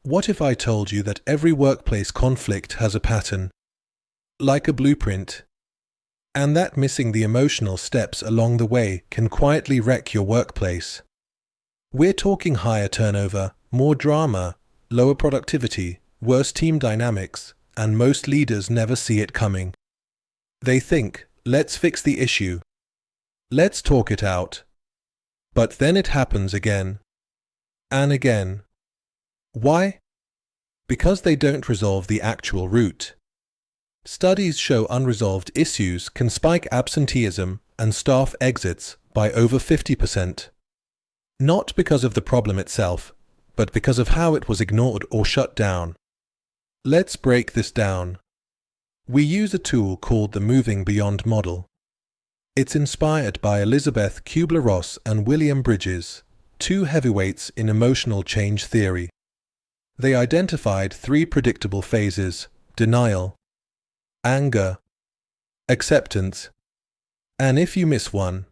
What if I told you that every workplace conflict has a pattern, like a blueprint, and that missing the emotional steps along the way can quietly wreck your workplace? We're talking higher turnover, more drama, lower productivity, worse team dynamics, and most leaders never see it coming. They think, let's fix the issue. Let's talk it out. But then it happens again. And again. Why? Because they don't resolve the actual root. Studies show unresolved issues can spike absenteeism and staff exits by over 50%. Not because of the problem itself, but because of how it was ignored or shut down. Let's break this down. We use a tool called the Moving Beyond model. It's inspired by Elizabeth Kubler-Ross and William Bridges, two heavyweights in emotional change theory. They identified 3 predictable phases: denial, anger, acceptance. And if you miss one,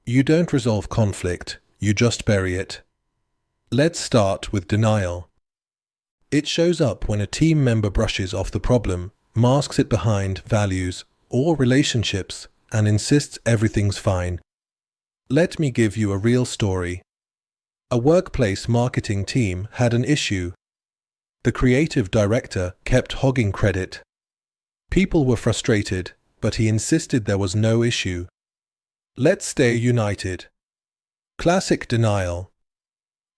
you don't resolve conflict, you just bury it. Let's start with denial. It shows up when a team member brushes off the problem, masks it behind values or relationships, and insists everything's fine. Let me give you a real story. A workplace marketing team had an issue. The creative director kept hogging credit. People were frustrated, but he insisted there was no issue. Let's stay united. Classic denial.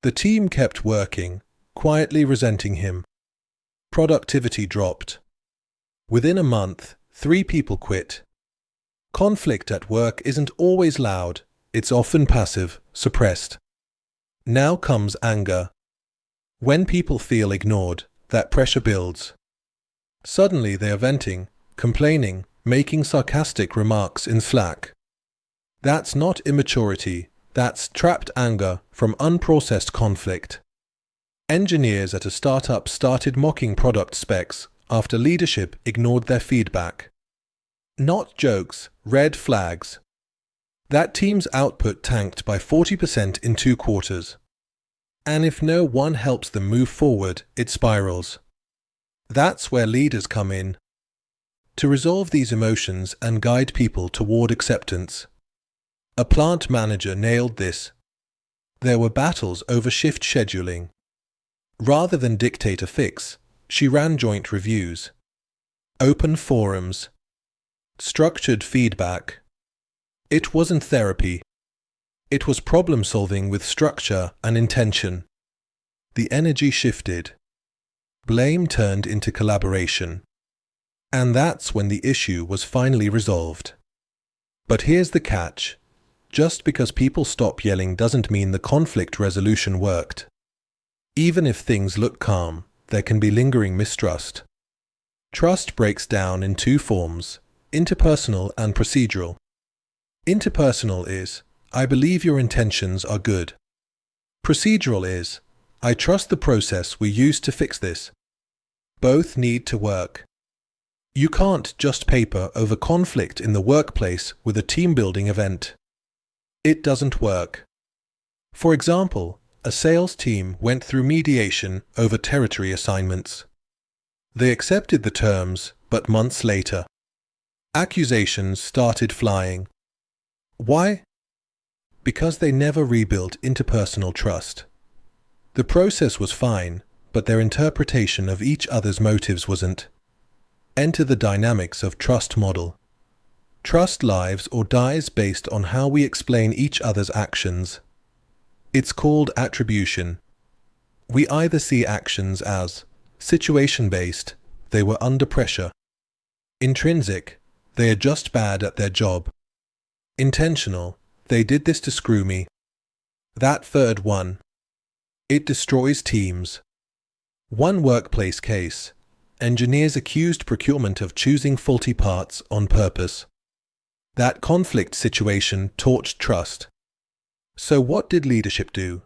The team kept working, quietly resenting him. Productivity dropped. Within a month, 3 people quit. Conflict at work isn't always loud, it's often passive, suppressed. Now comes anger. When people feel ignored, that pressure builds. Suddenly they are venting, complaining, making sarcastic remarks in Slack. That's not immaturity, that's trapped anger from unprocessed conflict. Engineers at a startup started mocking product specs after leadership ignored their feedback. Not jokes, red flags. That team's output tanked by 40% in 2 quarters. And if no one helps them move forward, it spirals. That's where leaders come in. To resolve these emotions and guide people toward acceptance. A plant manager nailed this. There were battles over shift scheduling. Rather than dictate a fix, she ran joint reviews. Open forums. Structured feedback. It wasn't therapy. It was problem solving with structure and intention. The energy shifted. Blame turned into collaboration. And that's when the issue was finally resolved. But here's the catch. Just because people stop yelling doesn't mean the conflict resolution worked. Even if things look calm, there can be lingering mistrust. Trust breaks down in 2 forms: interpersonal and procedural. Interpersonal is, I believe your intentions are good. Procedural is, I trust the process we use to fix this. Both need to work. You can't just paper over conflict in the workplace with a team-building event. It doesn't work. For example, a sales team went through mediation over territory assignments. They accepted the terms, but months later, accusations started flying. Why? Because they never rebuilt interpersonal trust. The process was fine, but their interpretation of each other's motives wasn't. Enter the dynamics of trust model. Trust lives or dies based on how we explain each other's actions. It's called attribution. We either see actions as situation-based, they were under pressure; intrinsic, they are just bad at their job; intentional, they did this to screw me. That third one, it destroys teams. One workplace case, engineers accused procurement of choosing faulty parts on purpose. That conflict situation torched trust. So what did leadership do?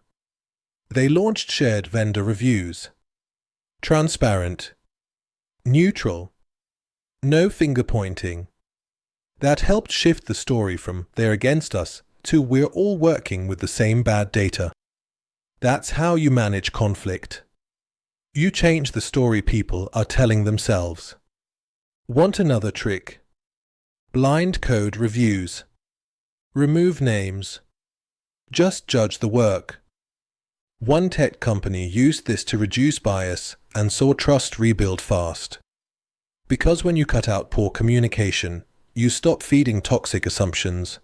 They launched shared vendor reviews. Transparent. Neutral. No finger pointing. That helped shift the story from "they're against us" to "we're all working with the same bad data." That's how you manage conflict. You change the story people are telling themselves. Want another trick? Blind code reviews. Remove names. Just judge the work. One tech company used this to reduce bias and saw trust rebuild fast. Because when you cut out poor communication, you stop feeding toxic assumptions.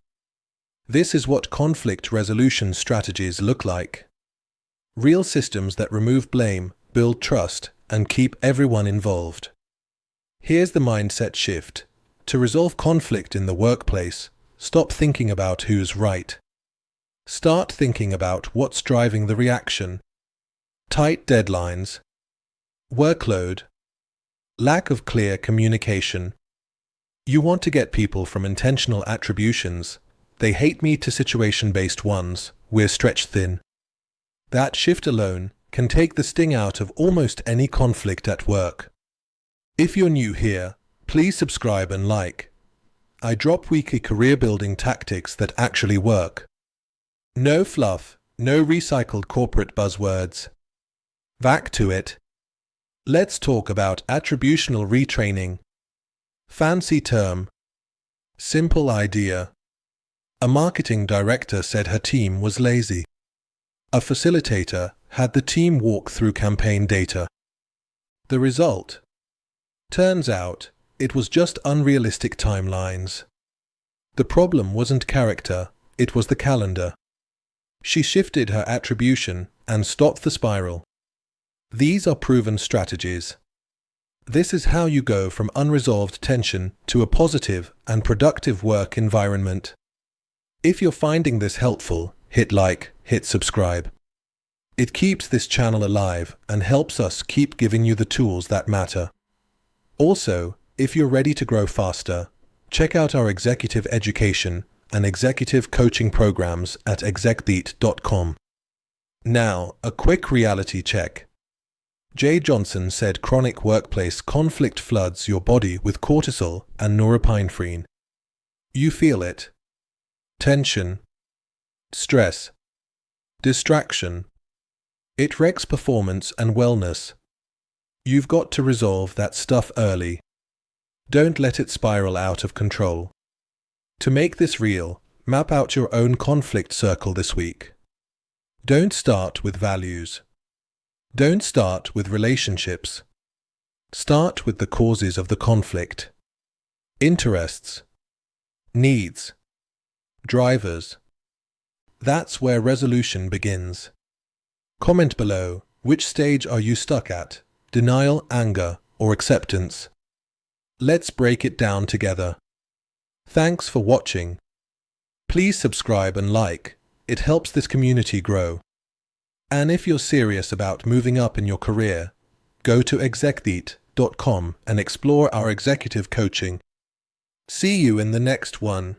This is what conflict resolution strategies look like. Real systems that remove blame, build trust, and keep everyone involved. Here's the mindset shift. To resolve conflict in the workplace, stop thinking about who's right. Start thinking about what's driving the reaction. Tight deadlines, workload, lack of clear communication. You want to get people from intentional attributions, they hate me, to situation-based ones, we're stretched thin. That shift alone can take the sting out of almost any conflict at work. If you're new here, please subscribe and like. I drop weekly career-building tactics that actually work. No fluff, no recycled corporate buzzwords. Back to it. Let's talk about attributional retraining. Fancy term. Simple idea. A marketing director said her team was lazy. A facilitator had the team walk through campaign data. The result? Turns out, it was just unrealistic timelines. The problem wasn't character, it was the calendar. She shifted her attribution and stopped the spiral. These are proven strategies. This is how you go from unresolved tension to a positive and productive work environment. If you're finding this helpful, hit like, hit subscribe. It keeps this channel alive and helps us keep giving you the tools that matter. Also, if you're ready to grow faster, check out our executive education and executive coaching programs at execbeat.com. Now, a quick reality check. Jay Johnson said chronic workplace conflict floods your body with cortisol and norepinephrine. You feel it. Tension, stress, distraction. It wrecks performance and wellness. You've got to resolve that stuff early. Don't let it spiral out of control. To make this real, map out your own conflict circle this week. Don't start with values. Don't start with relationships. Start with the causes of the conflict. Interests, needs, drivers. That's where resolution begins. Comment below, which stage are you stuck at? Denial, anger, or acceptance? Let's break it down together. Thanks for watching. Please subscribe and like. It helps this community grow. And if you're serious about moving up in your career, go to execbeat.com and explore our executive coaching. See you in the next one.